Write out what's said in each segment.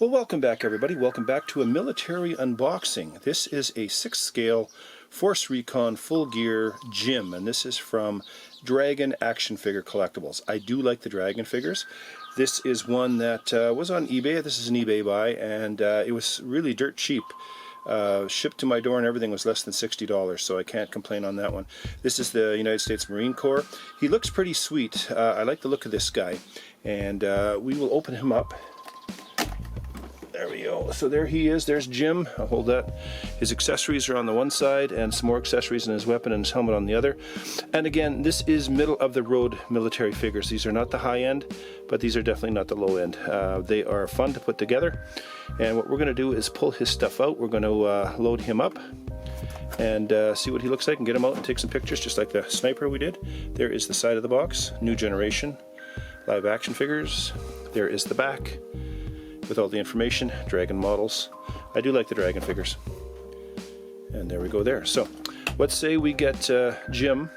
Well, welcome back everybody. Welcome back to a military unboxing. This is a 6th scale Force Recon full gear Jim, and this is from Dragon Action Figure Collectibles. I do like the Dragon figures. This is one that was on eBay. This is an eBay buy, and it was really dirt cheap. Shipped to my door and everything was less than $60, so I can't complain on that one. This is the United States Marine Corps. He looks pretty sweet. I like the look of this guy, and we will open him up. There we go. So there he is. There's Jim. I'll hold that. His accessories are on the one side and some more accessories in his weapon and his helmet on the other. And again, this is middle of the road military figures. These are not the high end, but these are definitely not the low end. They are fun to put together. And what we're going to do is pull his stuff out. We're going to load him up and see what he looks like and get him out and take some pictures just like the sniper we did. There is the side of the box. New generation live action figures. There is the back with all the information, Dragon models. I do like the Dragon figures. And there we go there. So let's say we get Jim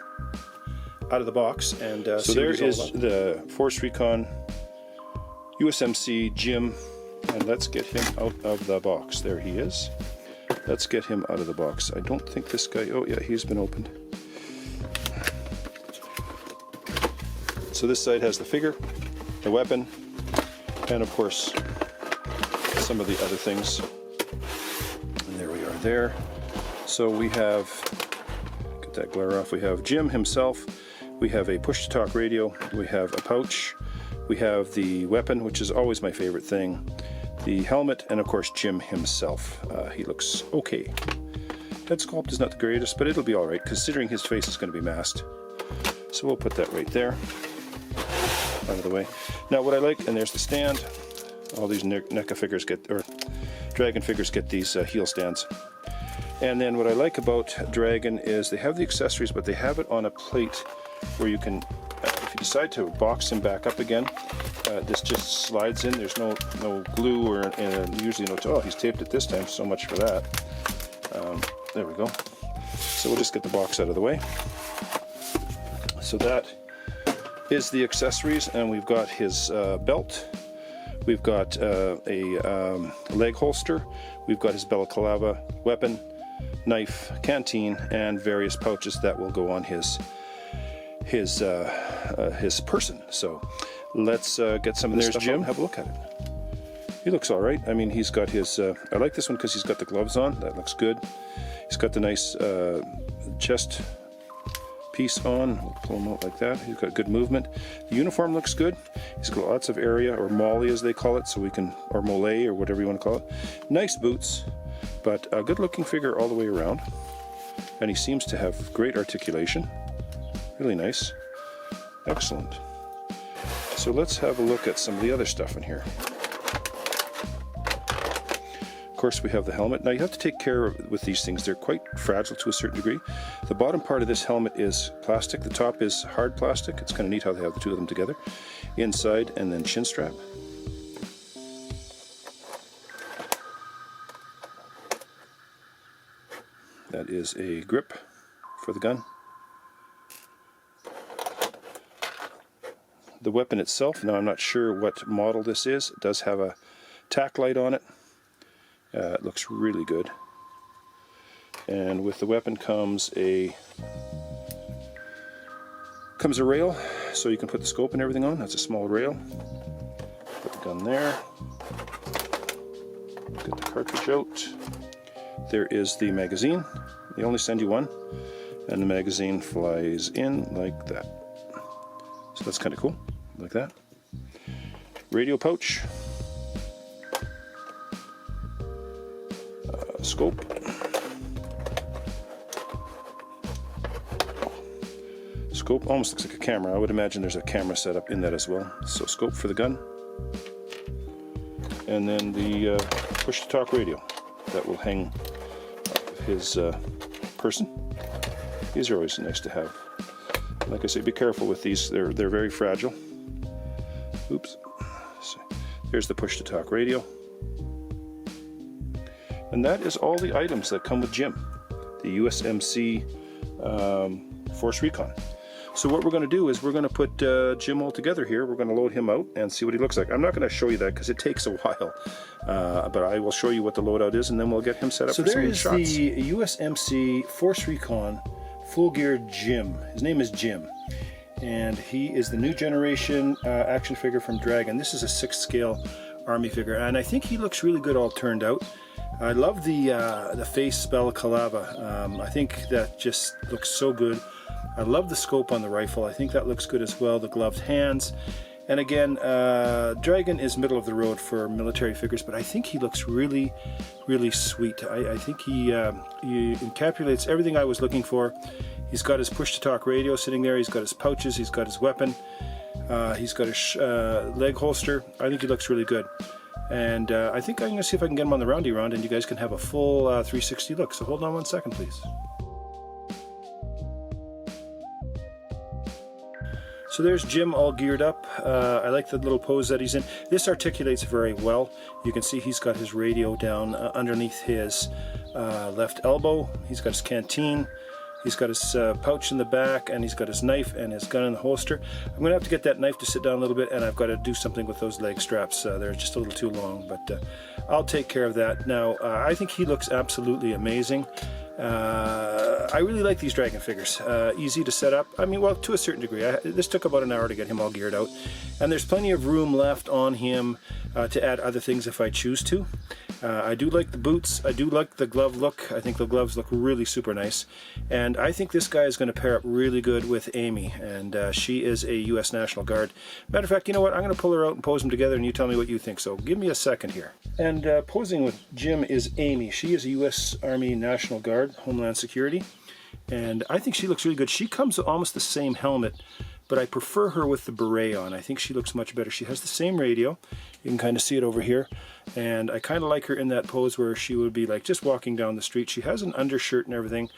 out of the box and so there is the Force Recon USMC Jim, and let's get him out of the box. There he is. Let's get him out of the box. I don't think this guy, oh yeah, he's been opened. So this side has the figure, the weapon, and of course some of the other things. And there we are there. So we have, get that glare off, we have Jim himself, we have a push-to-talk radio, we have a pouch, we have the weapon, which is always my favorite thing, the helmet, and of course Jim himself. He looks okay. Head sculpt is not the greatest, but it'll be alright considering his face is going to be masked. So we'll put that right there, out of the way. Now what I like, and there's the stand. All these NECA figures get, or Dragon figures get these heel stands. And then what I like about Dragon is they have the accessories, but they have it on a plate where you can, if you decide to box him back up again, this just slides in. There's no glue or usually no, oh, he's taped it this time, so much for that. There we go. So we'll just get the box out of the way. So that is the accessories, and we've got his belt. We've got a leg holster, we've got his balaclava, weapon, knife, canteen, and various pouches that will go on his person. So let's get some of this stuff out and have a look at it. He looks all right. I mean, he's got his, I like this one because he's got the gloves on. That looks good. He's got the nice chest piece on. We'll pull him out like that. He's got good movement. The uniform looks good. He's got lots of area, or molly as they call it, so we can, or mole, or whatever you want to call it. Nice boots, but a good looking figure all the way around. And he seems to have great articulation. Really nice. Excellent. So let's have a look at some of the other stuff in here. Of course, we have the helmet. Now you have to take care with these things. They're quite fragile to a certain degree. The bottom part of this helmet is plastic. The top is hard plastic. It's kind of neat how they have the two of them together. Inside, and then chin strap. That is a grip for the gun. The weapon itself, now I'm not sure what model this is. It does have a tack light on it. It looks really good. And with the weapon comes a rail, so you can put the scope and everything on. That's a small rail. Put the gun there. Get the cartridge out. There is the magazine. They only send you one, and the magazine flies in like that. So that's kind of cool, like that. Radio pouch. Scope. Scope almost looks like a camera. I would imagine there's a camera set up in that as well. So scope for the gun. And then the push-to-talk radio that will hang off of his person. These are always nice to have. Like I say, be careful with these. They're very fragile. Oops. So there's the push-to-talk radio. And that is all the items that come with Jim, the USMC Force Recon. So what we're going to do is we're going to put Jim all together here. We're going to load him out and see what he looks like. I'm not going to show you that because it takes a while, but I will show you what the loadout is, and then we'll get him set up for some shots. So there is the USMC Force Recon full gear Jim. His name is Jim, and he is the new generation action figure from Dragon. This is a 6th scale Army figure, and I think he looks really good all turned out. I love the face balaclava. I think that just looks so good. I love the scope on the rifle. I think that looks good as well. The gloved hands. And again, Dragon is middle of the road for military figures, but I think he looks really, really sweet. I think he encapsulates everything I was looking for. He's got his push-to-talk radio sitting there. He's got his pouches. He's got his weapon. He's got his leg holster. I think he looks really good. And I think I'm going to see if I can get him on the roundy round, and you guys can have a full 360 look. So hold on 1 second, please. So there's Jim all geared up. I like the little pose that he's in. This articulates very well. You can see he's got his radio down underneath his left elbow. He's got his canteen. He's got his pouch in the back, and he's got his knife and his gun in the holster. I'm going to have to get that knife to sit down a little bit, and I've got to do something with those leg straps. They're just a little too long, but I'll take care of that. Now, I think he looks absolutely amazing. I really like these Dragon figures. Easy to set up. I mean, well, to a certain degree. This took about an hour to get him all geared out. And there's plenty of room left on him to add other things if I choose to. I do like the boots. I do like the glove look. I think the gloves look really super nice. And I think this guy is going to pair up really good with Amy. And she is a U.S. National Guard. Matter of fact, you know what? I'm going to pull her out and pose them together, and you tell me what you think. So give me a second here. And posing with Jim is Amy. She is a U.S. Army National Guard, Homeland Security. And I think she looks really good. She comes with almost the same helmet, but I prefer her with the beret on. I think she looks much better. She has the same radio. You can kind of see it over here. And I kind of like her in that pose where she would be like just walking down the street. She has an undershirt and everything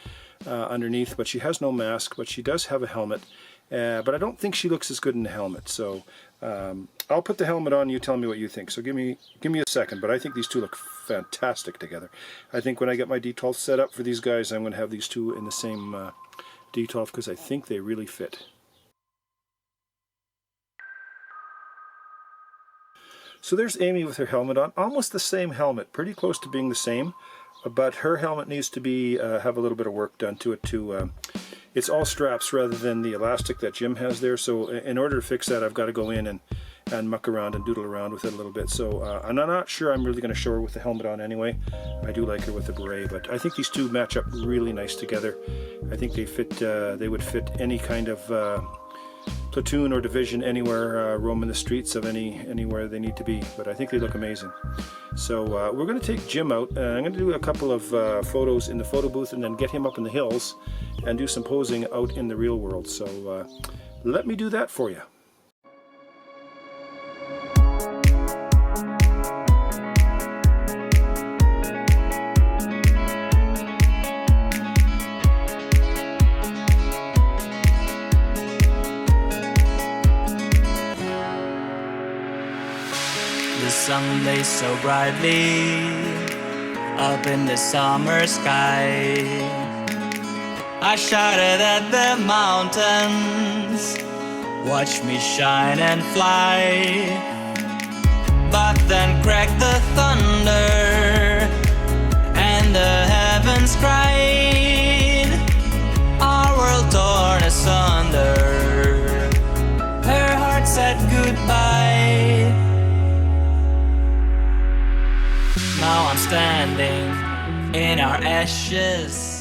underneath, but she has no mask, but she does have a helmet. But I don't think she looks as good in the helmet. So I'll put the helmet on, you tell me what you think. So give me a second, but I think these two look fantastic together. I think when I get my D12 set up for these guys, I'm going to have these two in the same D12 because I think they really fit. So there's Amy with her helmet on, almost the same helmet, pretty close to being the same, but her helmet needs to be have a little bit of work done to it too. It's all straps rather than the elastic that Jim has there, so in order to fix that I've got to go in and muck around and doodle around with it a little bit. So I'm not sure I'm really going to show her with the helmet on anyway. I do like her with the beret, but I think these two match up really nice together. I think they fit. They would fit any kind of platoon or division anywhere, roaming the streets of anywhere they need to be. But I think they look amazing. So we're going to take Jim out. I'm going to do a couple of photos in the photo booth and then get him up in the hills and do some posing out in the real world. So let me do that for you. The sun lays so brightly up in the summer sky. I shouted at the mountains, watch me shine and fly. But then cracked the thunder and the heavens cried. Our world torn asunder, her heart said goodbye. Now I'm standing in our ashes,